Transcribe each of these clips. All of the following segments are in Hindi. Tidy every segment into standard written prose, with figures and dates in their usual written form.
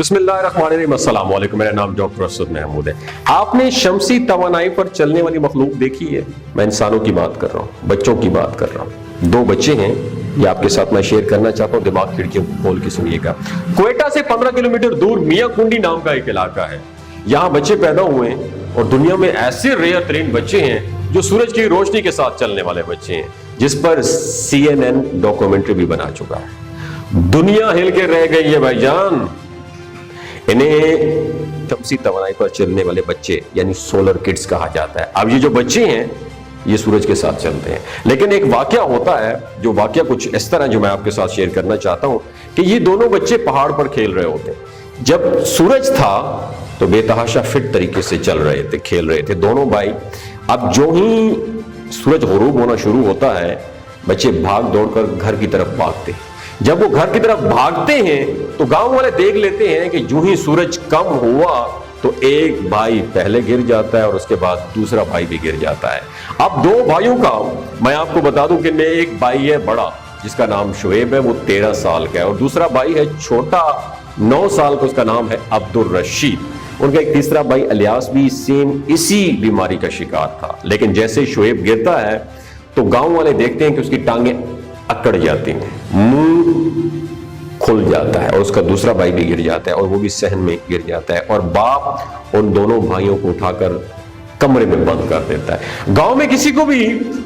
बिस्मिल्लाहिर्रहमानिर्रहीम, अस्सलाम वालेकुम। मेरा नाम डॉक्टर असद महमूद है। आपने शमसी तवानाई पर चलने वाली मखलूक देखी है? मैं इंसानों की बात कर रहा हूँ, बच्चों की बात कर रहा हूँ। दो बच्चे हैं, ये आपके साथ मैं शेयर करना चाहता हूँ। दिमाग खिड़कियों को खोल के सुनिएगा। क्वेटा से 15 किलोमीटर दूर मियां कुंडी नाम का एक इलाका है। यहाँ बच्चे पैदा हुए हैं और दुनिया में ऐसे रेयर तरीन बच्चे हैं जो सूरज की रोशनी के साथ चलने वाले बच्चे हैं, जिस पर CNN डॉक्यूमेंट्री भी बना चुका है। दुनिया हिल के रह गई है भाईजान। इन्हें शमसी तवानाई पर चलने वाले बच्चे यानी सोलर किड्स कहा जाता है। अब ये जो बच्चे हैं ये सूरज के साथ चलते हैं, लेकिन एक वाकया होता है, जो वाकया कुछ इस तरह जो मैं आपके साथ शेयर करना चाहता हूं कि ये दोनों बच्चे पहाड़ पर खेल रहे होते हैं। जब सूरज था तो बेतहाशा फिट तरीके से चल रहे थे, खेल रहे थे दोनों भाई। अब जो ही सूरज गुरूब होना शुरू होता है, बच्चे भाग दौड़कर घर की तरफ भागते हैं। जब वो घर की तरफ भागते हैं तो गांव वाले देख लेते हैं कि जो ही सूरज कम हुआ तो एक भाई पहले गिर जाता है और उसके बाद दूसरा भाई भी गिर जाता है। अब दो भाइयों का मैं आपको बता दूं कि एक भाई है बड़ा, जिसका नाम शुएब है, वो 13 साल का है, और दूसरा भाई है छोटा 9 साल का, उसका नाम है अब्दुल रशीद। उनका एक तीसरा भाई इलियास भी सेम इसी बीमारी का शिकार था। लेकिन जैसे शुएब गिरता है तो गांव वाले देखते हैं कि उसकी टांगें अकड़ जाती हैं, मुंह खुल जाता है, और उसका दूसरा भाई भी गिर जाता है और वो भी सहन में गिर जाता है। और बाप उन दोनों भाइयों को उठाकर कमरे में बंद कर देता है। गांव में किसी को भी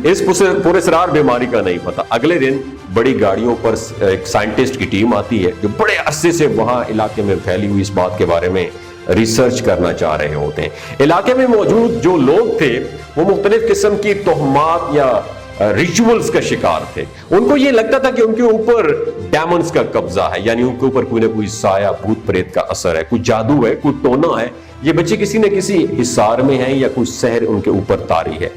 इस पुरस्रार बीमारी का नहीं पता। अगले दिन बड़ी गाड़ियों पर एक साइंटिस्ट की टीम आती है जो बड़े अरसे से वहां इलाके में फैली हुई इस बात के बारे में रिसर्च करना चाह रहे होते हैं। इलाके में मौजूद जो लोग थे वो मुख्तलिफ किस्म की तोहमात या रिचुअल्स का शिकार थे। उनको ये लगता था कि उनके ऊपर डेमन्स का कब्जा है, यानी उनके ऊपर कोई ना कोई साया, भूत प्रेत का असर है, कुछ जादू है, कोई टोना है। ये बच्चे किसी न किसी हिसार में हैं या कोई सहर उनके ऊपर तारी है।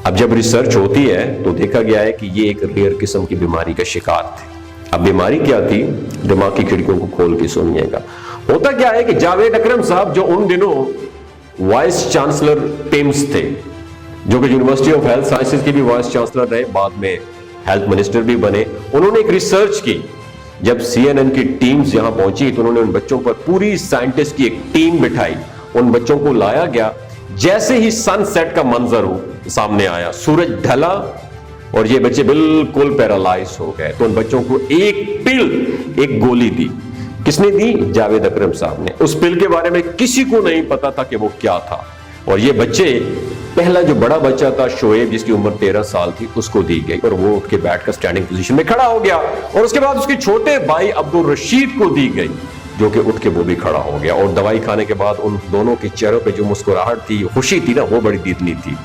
अब जब रिसर्च होती है तो देखा गया है कि ये एक रेयर किस्म की बीमारी का शिकार थे। अब बीमारी क्या थी, दिमाग की खिड़कियों को खोल के सुनिएगा। होता क्या है कि जावेद अकरम साहब, जो उन दिनों वाइस चांसलर टिम्स थे, जो कि यूनिवर्सिटी ऑफ हेल्थ साइंसेज के भी वाइस चांसलर रहे, बाद में हेल्थ मिनिस्टर भी बने, उन्होंने एक रिसर्च की। जब CNN की टीम्स यहां पहुंची तो उन्होंने उन बच्चों पर पूरी साइंटिस्ट की एक टीम बिठाई। उन बच्चों को लाया गया। जैसे ही सनसेट का मंजर सामने आया, सूरज ढला और ये बच्चे बिल्कुल पैरालाइज हो गए। तो उन बच्चों को एक गोली दी। किसने दी? जावेद अकरम साहब ने। उस पिल के बारे में किसी को नहीं पता था कि वो क्या था। और ये बच्चे, पहला जो बड़ा बच्चा था शोएब, जिसकी उम्र 13 साल थी, उसको दी गई और वो उठ के बैठकर स्टैंडिंग पोजीशन में खड़ा हो गया। और उसके बाद उसके छोटे भाई अब्दुल रशीद को दी गई, जो कि उठ के वो भी खड़ा हो गया। और दवाई खाने के बाद उन दोनों के चेहरों पे जो मुस्कुराहट थी, खुशी थी ना, वो बड़ी दीदनी थी,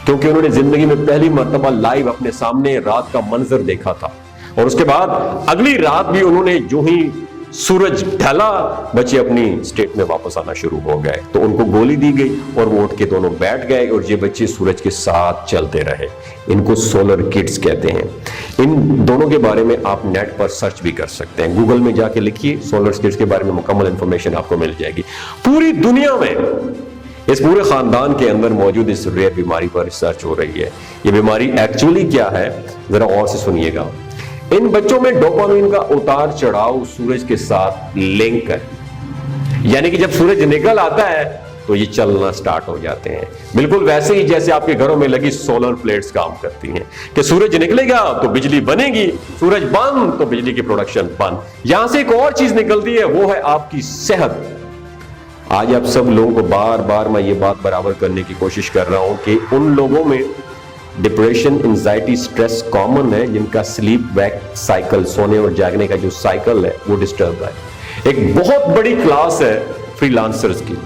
क्योंकि उन्होंने जिंदगी में पहली मर्तबा लाइव अपने सामने रात का मंजर देखा था। और उसके बाद अगली रात भी उन्होंने जो ही सूरज ढला, बच्चे अपनी स्टेट में वापस आना शुरू हो गए। तो उनको गोली दी गई और वो उठ के दोनों बैठ गए और ये बच्चे सूरज के साथ चलते रहे। इनको सोलर किड्स कहते हैं। इन दोनों के बारे में आप नेट पर सर्च भी कर सकते हैं। गूगल में जाके लिखिए सोलर किड्स के बारे में, मुकम्मल इंफॉर्मेशन आपको मिल जाएगी। पूरी दुनिया में इस पूरे खानदान के अंदर मौजूद इस रेयर बीमारी पर रिसर्च हो रही है। ये बीमारी एक्चुअली क्या है, जरा और से सुनिएगा। इन बच्चों में डोपामिन का उतार चढ़ाव सूरज के साथ लिंक है, यानी कि जब सूरज निकल आता है तो ये चलना स्टार्ट हो जाते हैं। बिल्कुल वैसे ही जैसे आपके घरों में लगी सोलर प्लेट्स काम करती हैं कि सूरज निकलेगा तो बिजली बनेगी, सूरज बंद तो बिजली की प्रोडक्शन बंद। यहां से एक और चीज निकलती है, वो है आपकी सेहत। आज आप सब लोगों को बार बार मैं ये बात बराबर करने की कोशिश कर रहा हूं कि उन लोगों में डिप्रेशन, एंजाइटी, स्ट्रेस कॉमन है, जिनका स्लीप वैक साइकिल, सोने और जागने का जो साइकिल है, वो डिस्टर्ब है। एक बहुत बड़ी क्लास है फ्रीलांसर्स की।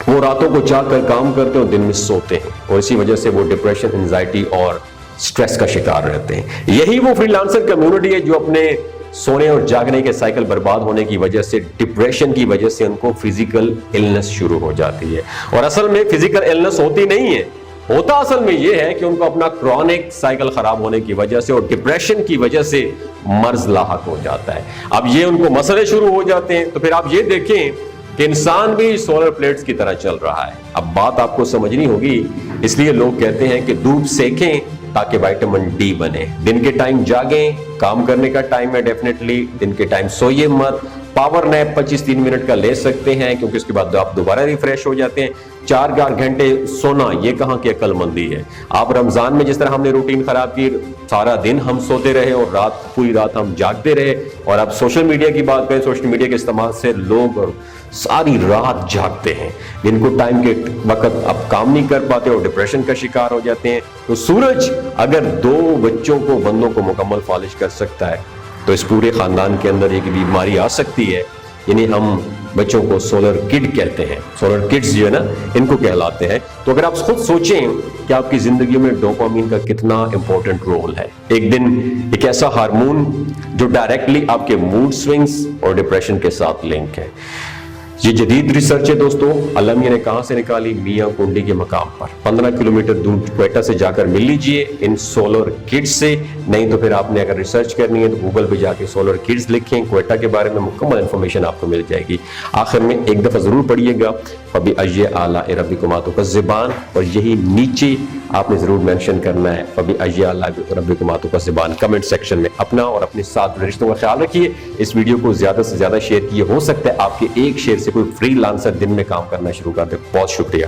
वो रातों को जाग कर काम करते हैं और दिन में सोते हैं, और इसी वजह से वो डिप्रेशन, एंजाइटी और स्ट्रेस का शिकार रहते हैं। यही वो फ्रीलांसर कम्युनिटी है जो अपने सोने और जागने के साइकिल बर्बाद होने की वजह से, डिप्रेशन की वजह से उनको फिजिकल इलनेस शुरू हो जाती है। और असल में फिजिकल इलनेस होती नहीं है, होता असल में यह है कि उनको अपना क्रॉनिक साइकिल खराब होने की वजह से और डिप्रेशन की वजह से मर्ज लाहक हो जाता है। अब ये उनको मसले शुरू हो जाते हैं। तो फिर आप ये देखें कि इंसान भी सोलर प्लेट्स की तरह चल रहा है। अब बात आपको समझनी होगी, इसलिए लोग कहते हैं कि धूप सेकें ताकि विटामिन डी बने। दिन के टाइम जागें, काम करने का टाइम है डेफिनेटली, दिन के टाइम सोइए मत, पावर नैप 25-3 मिनट का ले सकते हैं, क्योंकि उसके बाद आप दोबारा रिफ्रेश हो जाते हैं। 4 घंटे सोना ये कहाँ की अक्लमंदी है। आप रमजान में जिस तरह हमने रूटीन खराब की, सारा दिन हम सोते रहे और पूरी रात हम जागते रहे। और अब सोशल मीडिया की बात करें, सोशल मीडिया के इस्तेमाल से लोग सारी रात जागते हैं, जिनको टाइम के वक्त अब काम नहीं कर पाते और डिप्रेशन का शिकार हो जाते हैं। तो सूरज अगर 2 बच्चों को, बंदों को मुकम्मल फालिश कर सकता है, तो इस पूरे खानदान के अंदर एक बीमारी आ सकती है, यानी हम बच्चों को सोलर किड कहते हैं। सोलर किड्स जो है ना, इनको कहलाते हैं। तो अगर आप खुद सोचें कि आपकी जिंदगी में डोपामिन का कितना इंपॉर्टेंट रोल है। एक दिन एक ऐसा हार्मोन जो डायरेक्टली आपके मूड स्विंग्स और डिप्रेशन के साथ लिंक है। ये जदीद रिसर्च है दोस्तों, अलमिया ने कहां से निकाली? मियां कुंडी के मकाम पर 15 किलोमीटर दूर क्वेटा से जाकर मिल लीजिए इन सोलर किड्स से। नहीं तो फिर आपने अगर रिसर्च करनी है तो गूगल पे जाके सोलर किड्स लिखें, क्वेटा के बारे में मुकम्मल इंफॉर्मेशन आपको मिल जाएगी। आखिर में एक दफा जरूर पढ़िएगा, फबी अय्य आला रब्बिकुमा तुकज़्ज़िबान, और यही नीचे आपने जरूर मेंशन करना है फबी अय्य आला रब्बिकुमा तुकज़्ज़िबान। कमेंट सेक्शन में अपना और अपने साथ रिश्तों का ख्याल रखिए। इस वीडियो को ज्यादा से ज्यादा शेयर किए, हो सकता है आपके एक शेयर से कोई फ्रीलांसर दिन में काम करना शुरू कर दे। बहुत शुक्रिया।